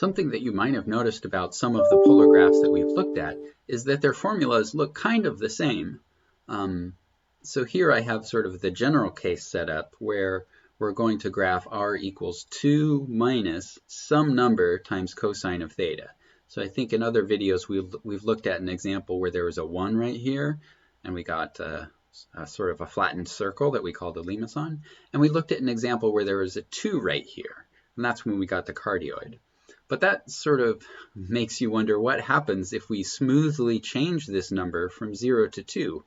Something that you might have noticed about some of the polar graphs that we've looked at is that their formulas look kind of the same. So here I have sort of the general case set up where we're going to graph r equals 2 minus some number times cosine of theta. So I think in other videos we've looked at an example where there was a 1 right here, and we got a sort of a flattened circle that we called a limacon. And we looked at an example where there was a 2 right here, and that's when we got the cardioid. But that sort of makes you wonder what happens if we smoothly change this number from 0 to 2.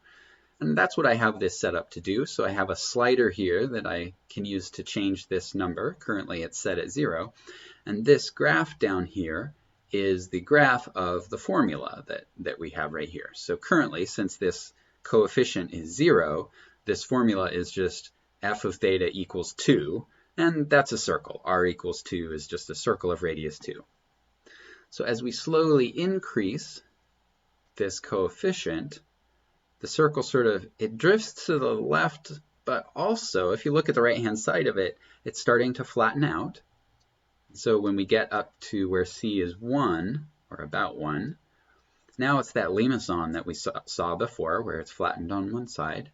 And that's what I have this set up to do. So I have a slider here that I can use to change this number. Currently it's set at 0. And this graph down here is the graph of the formula that we have right here. So currently, since this coefficient is 0, this formula is just f of theta equals 2. And that's a circle. R equals 2 is just a circle of radius 2. So as we slowly increase this coefficient, the circle it drifts to the left, but also if you look at the right-hand side of it, it's starting to flatten out. So when we get up to where c is 1, or about 1, now it's that limacon that we saw before, where it's flattened on one side.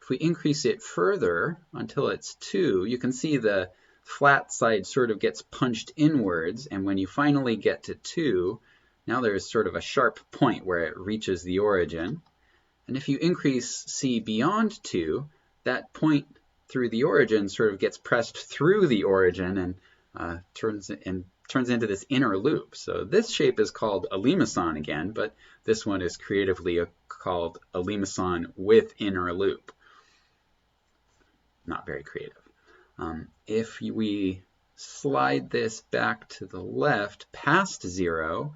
If we increase it further until it's 2, you can see the flat side sort of gets punched inwards, and when you finally get to 2, now there's sort of a sharp point where it reaches the origin. And if you increase c beyond 2, that point through the origin sort of gets pressed through the origin and turns into this inner loop. So this shape is called a limacon again, but this one is creatively called a limacon with inner loop. Not very creative. If we slide this back to the left past 0,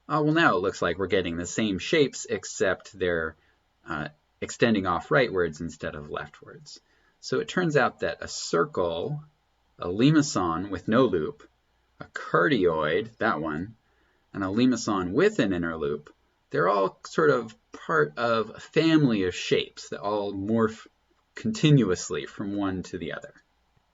well, now it looks like we're getting the same shapes, except they're extending off rightwards instead of leftwards. So it turns out that a circle, a limacon with no loop, a cardioid, that one, and a limacon with an inner loop, they're all sort of part of a family of shapes that all morph continuously from one to the other.